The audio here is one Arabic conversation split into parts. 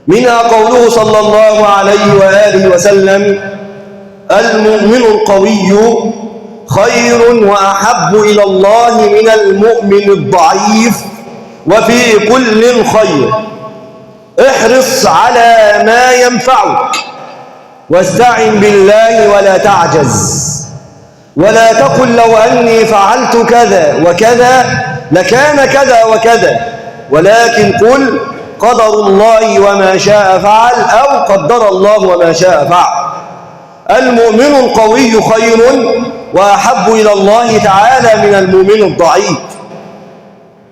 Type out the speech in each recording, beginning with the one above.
منها قوله صلى الله عليه وآله وسلم: المؤمن القوي خير وأحب إلى الله من المؤمن الضعيف وفي كل خير. احرص على ما ينفعك واستعن بالله ولا تعجز، ولا تقل لو أني فعلت كذا وكذا لكان كذا وكذا، ولكن قل قدر الله وما شاء فعل أو قدر الله وما شاء فعل. المؤمن القوي خير وأحب إلى الله تعالى من المؤمن الضعيف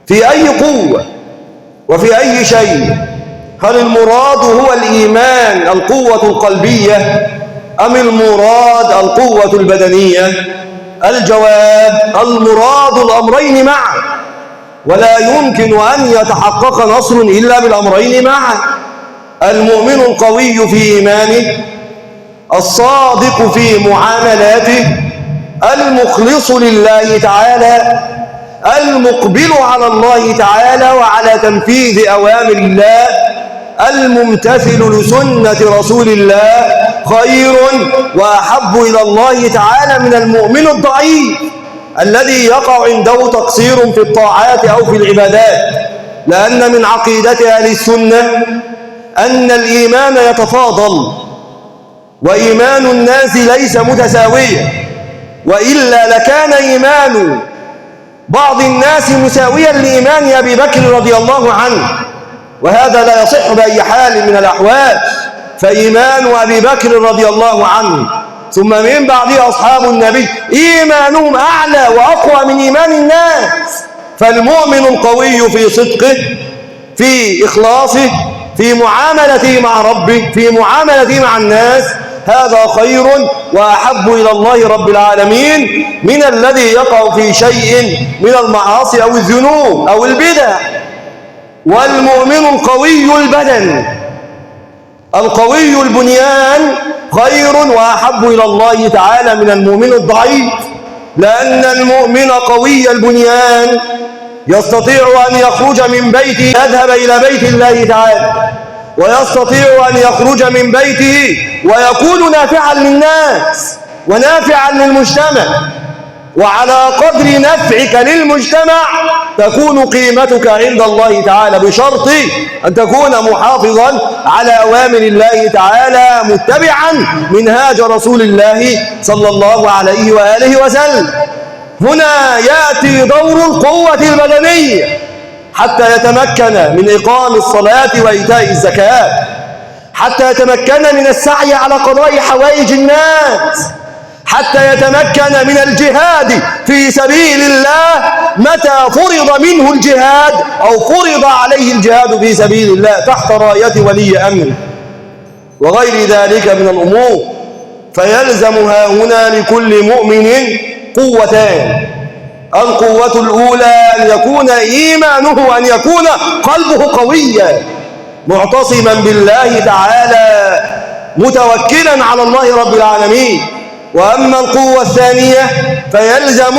في أي قوة وفي أي شيء. هل المراد هو الإيمان القوة القلبية أم المراد القوة البدنية؟ الجواب: المراد الأمرين معا، ولا يمكن أن يتحقق نصر إلا بالأمرين معا. المؤمن القوي في إيمانه، الصادق في معاملاته، المخلص لله تعالى، المقبل على الله تعالى وعلى تنفيذ أوامر الله، الممتثل لسنة رسول الله خير وأحب إلى الله تعالى من المؤمن الضعيف الذي يقع عنده تقصير في الطاعات أو في العبادات. لأن من عقيدة أهل السنة أن الإيمان يتفاضل، وإيمان الناس ليس متساويا، وإلا لكان إيمان بعض الناس مساويا لإيمان أبي بكر رضي الله عنه، وهذا لا يصح بأي حال من الأحوال. فإيمان أبي بكر رضي الله عنه ثم من بعده أصحاب النبي إيمانهم أعلى وأقوى من إيمان الناس. فالمؤمن القوي في صدقه، في إخلاصه، في معاملته مع ربه، في معاملته مع الناس، هذا خير وأحب إلى الله رب العالمين من الذي يقع في شيء من المعاصي أو الذنوب أو البدع. والمؤمن القوي البدن، القوي البنيان، خير وأحب إلى الله تعالى من المؤمن الضعيف، لأن المؤمن قوي البنيان يستطيع أن يخرج من بيته يذهب إلى بيت الله تعالى، ويستطيع أن يخرج من بيته ويكون نافعا للناس ونافعا للمجتمع، وعلى قدر نفعك للمجتمع تكون قيمتك عند الله تعالى، بشرط أن تكون محافظا على أوامر الله تعالى متبعا منهاج رسول الله صلى الله عليه وآله وسلم. هنا يأتي دور القوة البدنية حتى يتمكن من إقام الصلاة وإيتاء الزكاة، حتى يتمكن من السعي على قضاء حوائج الناس، حتى يتمكن من الجهاد في سبيل الله متى فرض منه الجهاد أو فرض عليه الجهاد في سبيل الله تحت راية ولي أمر وغير ذلك من الأمور. فيلزم هنا لكل مؤمن قوتان: القوة الأولى أن يكون إيمانه، أن يكون قلبه قويا معتصما بالله تعالى متوكلا على الله رب العالمين. وأما القوة الثانية فيلزم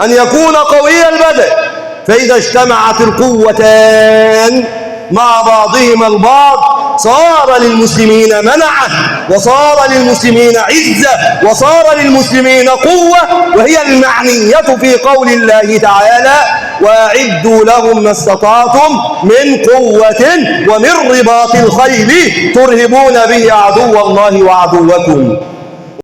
أن يكون قوي البدن. فإذا اجتمعت القوتان مع بعضهما البعض صار للمسلمين منعة، وصار للمسلمين عزة، وصار للمسلمين قوة، وهي المعنية في قول الله تعالى: وأعدوا لهم ما استطعتم من قوة ومن رباط الخيل ترهبون به عدو الله وعدوكم.